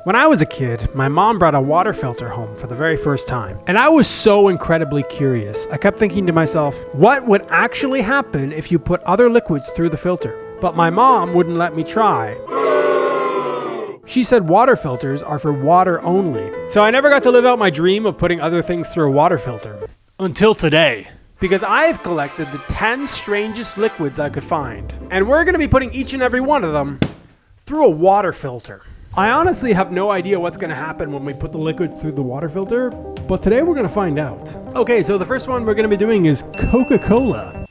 When I was a kid, my mom brought a water filter home for the very first time, and I was so incredibly curious. I kept thinking to myself, what would actually happen if you put other liquids through the filter? But my mom wouldn't let me try. She said water filters are for water only. So I never got to live out my dream of putting other things through a water filter. Until today. Because I've collected the 10 strangest liquids I could find. And we're going to be putting each and every one of them through a water filter. I honestly have no idea what's going to happen when we put the liquids through the water filter, but today we're going to find out. Okay, so the first one we're going to be doing is Coca-Cola.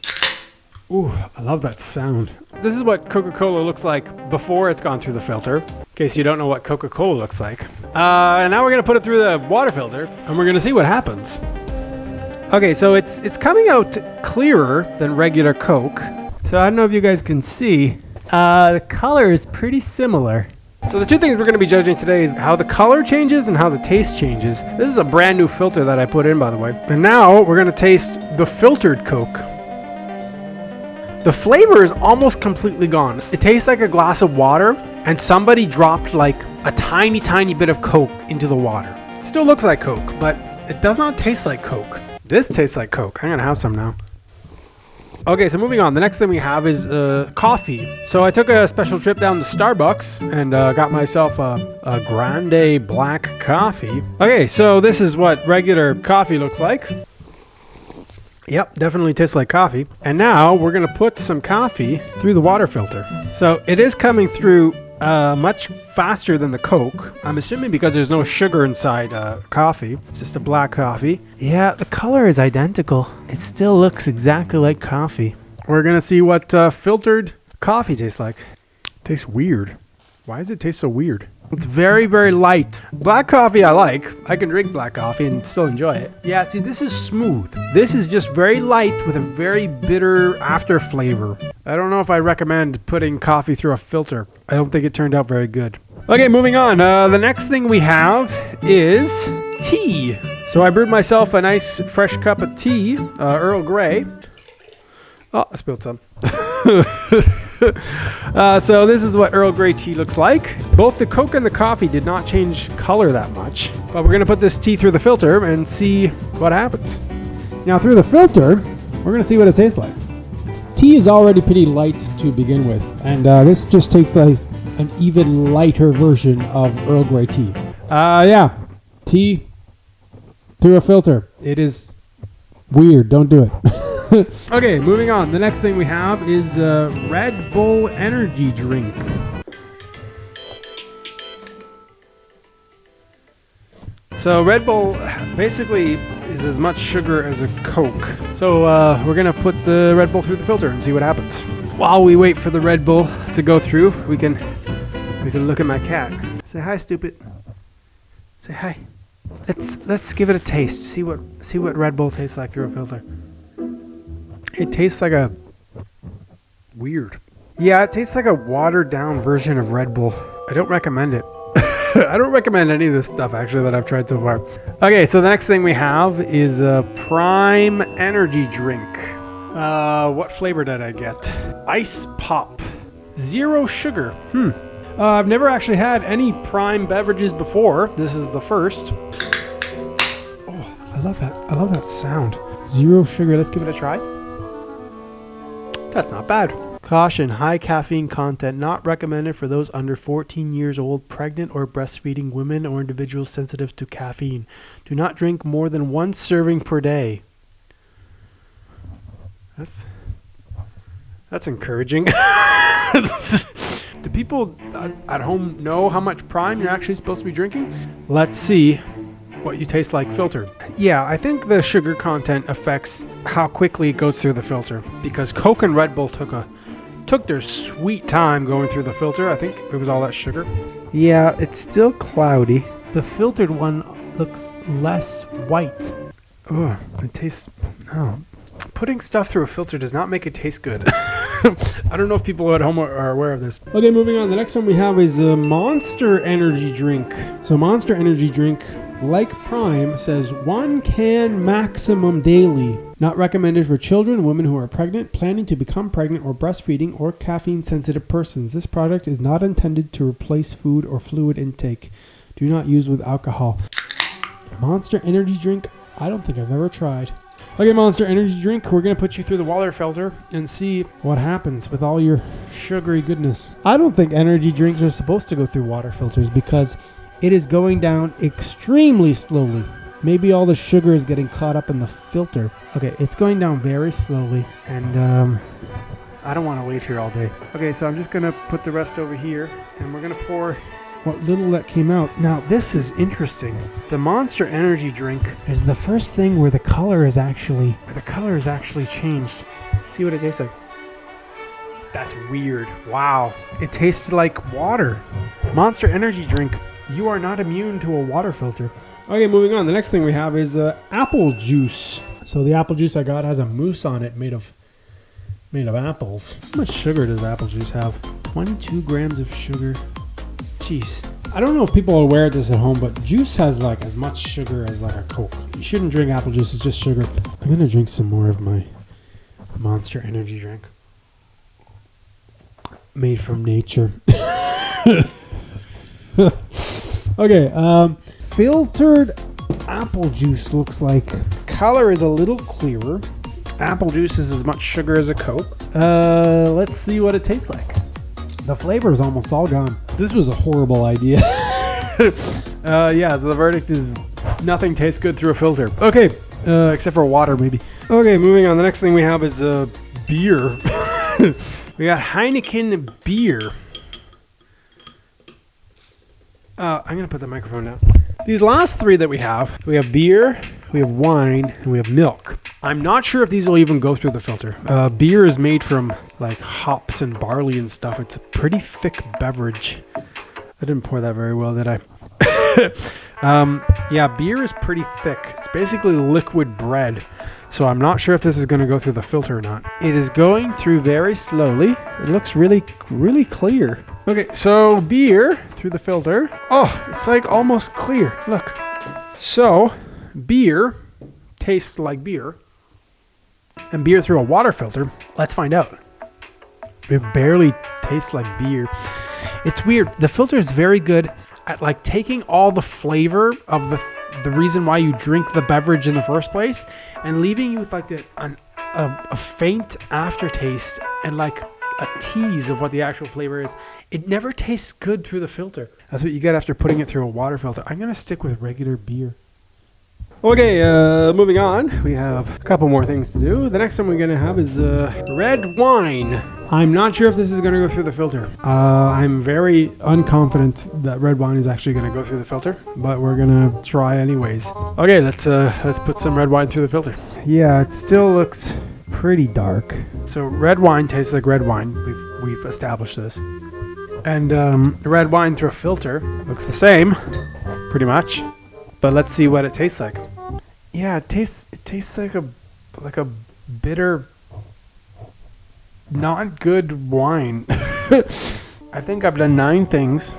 Ooh, I love that sound. This is what Coca-Cola looks like before it's gone through the filter, in case you don't know what Coca-Cola looks like. And now we're going to put it through the water filter, and we're going to see what happens. Okay, so it's coming out clearer than regular Coke. So I don't know if you guys can see. The color is pretty similar. So the two things we're going to be judging today is how the color changes and how the taste changes. This is a brand new filter that I put in, by the way. And now we're going to taste the filtered Coke. The flavor is almost completely gone. It tastes like a glass of water and somebody dropped like a tiny, tiny bit of Coke into the water. It still looks like Coke, but it does not taste like Coke. This tastes like Coke. I'm going to have some now. Okay, so moving on. The next thing we have is coffee. So I took a special trip down to Starbucks and got myself a grande black coffee. Okay, so this is what regular coffee looks like. Yep, definitely tastes like coffee. And now we're going to put some coffee through the water filter. So it is coming through much faster than the Coke. I'm assuming because there's no sugar inside coffee. It's just a black coffee. Yeah, the color is identical. It still looks exactly like coffee. We're going to see what filtered coffee tastes like. It tastes weird. Why does it taste so weird? It's very, very light. Black coffee I like. I can drink black coffee and still enjoy it. Yeah, see, this is smooth. This is just very light with a very bitter after flavor. I don't know if I recommend putting coffee through a filter. I don't think it turned out very good. Okay, moving on. The next thing we have is tea. So I brewed myself a nice fresh cup of tea, Earl Grey. Oh, I spilled some. So this is what Earl Grey tea looks like. Both the Coke and the coffee did not change color that much. But we're going to put this tea through the filter and see what happens. Now through the filter, we're going to see what it tastes like. Tea is already pretty light to begin with. And this just takes like an even lighter version of Earl Grey tea. Yeah, tea through a filter. It is weird. Don't do it. Okay, moving on. The next thing we have is Red Bull energy drink. So Red Bull basically is as much sugar as a Coke. So we're going to put the Red Bull through the filter and see what happens. While we wait for the Red Bull to go through, we can look at my cat. Say hi, stupid. Say hi. Let's give it a taste. See what Red Bull tastes like through a filter. It tastes like a weird. Yeah, it tastes like a watered down version of Red Bull. I don't recommend it. I don't recommend any of this stuff actually that I've tried so far. Okay, so the next thing we have is a Prime energy drink. What flavor did I get? Ice Pop. 0 sugar. I've never actually had any Prime beverages before. This is the first. Oh, I love that. I love that sound. 0 sugar. Let's give it a try. That's not bad. Caution, high caffeine content not recommended for those under 14 years old, pregnant or breastfeeding women or individuals sensitive to caffeine. Do not drink more than 1 serving per day. That's encouraging. Do people at home know how much Prime you're actually supposed to be drinking? Let's see what you taste like filtered. Yeah, I think the sugar content affects how quickly it goes through the filter, because Coke and Red Bull took their sweet time going through the filter. I think it was all that sugar. Yeah, it's still cloudy. The filtered one looks less white. Oh, it tastes... No. Putting stuff through a filter does not make it taste good. I don't know if people at home are aware of this. Okay, moving on. The next one we have is a Monster energy drink. So Monster energy drink, like Prime, says 1 can maximum daily. Not recommended for children, women who are pregnant, planning to become pregnant, or breastfeeding, or caffeine-sensitive persons. This product is not intended to replace food or fluid intake. Do not use with alcohol. Monster energy drink. I don't think I've ever tried. Okay, Monster energy drink. We're going to put you through the water filter and see what happens with all your sugary goodness. I don't think energy drinks are supposed to go through water filters because it is going down extremely slowly. Maybe all the sugar is getting caught up in the filter. Okay, it's going down very slowly, and I don't want to wait here all day. Okay, so I'm just going to put the rest over here, and we're going to pour what little that came out. Now, this is interesting. The Monster energy drink is the first thing where the color is actually changed. See what it tastes like. That's weird. Wow. It tastes like water. Monster energy drink. You are not immune to a water filter. Okay, moving on. The next thing we have is apple juice. So the apple juice I got has a mousse on it made of apples. How much sugar does apple juice have? 22 grams of sugar. Jeez. I don't know if people are aware of this at home, but juice has like as much sugar as like a Coke. You shouldn't drink apple juice, it's just sugar. I'm gonna drink some more of my Monster energy drink. Made from nature. Okay, filtered apple juice looks like. Color is a little clearer. Apple juice is as much sugar as a Coke. Let's see what it tastes like. The flavor is almost all gone. This was a horrible idea. Yeah, the verdict is nothing tastes good through a filter. Okay, except for water maybe. Okay, moving on. The next thing we have is beer. We got Heineken beer. I'm going to put the microphone down. These last three that we have beer, we have wine, and we have milk. I'm not sure if these will even go through the filter. Beer is made from like hops and barley and stuff. It's a pretty thick beverage. I didn't pour that very well, did I? Yeah, beer is pretty thick. It's basically liquid bread. So I'm not sure if this is going to go through the filter or not. It is going through very slowly. It looks really, really clear. Okay, so beer through the filter. Oh, it's like almost clear. Look. So beer tastes like beer. And beer through a water filter. Let's find out. It barely tastes like beer. It's weird. The filter is very good at like taking all the flavor of the reason why you drink the beverage in the first place and leaving you with like a faint aftertaste and like a tease of what the actual flavor is. It never tastes good through the filter. That's what you get after putting it through a water filter. I'm going to stick with regular beer. Okay, moving on. We have a couple more things to do. The next one we're going to have is red wine. I'm not sure if this is going to go through the filter. I'm very unconfident that red wine is actually going to go through the filter, but we're going to try anyways. Okay, let's put some red wine through the filter. Yeah, it still looks pretty dark. So red wine tastes like red wine. We've established this. And red wine through a filter looks the same, pretty much. But let's see what it tastes like. Yeah, it tastes like a bitter, not good wine. I think I've done 9 things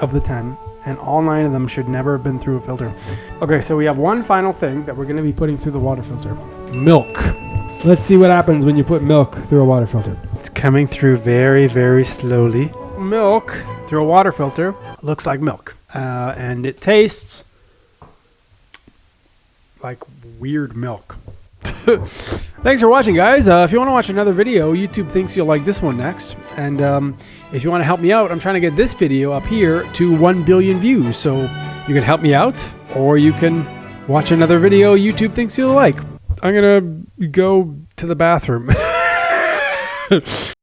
of the 10, and all 9 of them should never have been through a filter. Okay, so we have one final thing that we're going to be putting through the water filter. Milk. Let's see what happens when you put milk through a water filter. It's coming through very, very slowly. Milk through a water filter looks like milk. And it tastes like weird milk. Thanks for watching, guys. If you want to watch another video, YouTube thinks you'll like this one next. And if you want to help me out, I'm trying to get this video up here to 1 billion views. So you can help me out, or you can watch another video YouTube thinks you'll like. I'm going to go to the bathroom.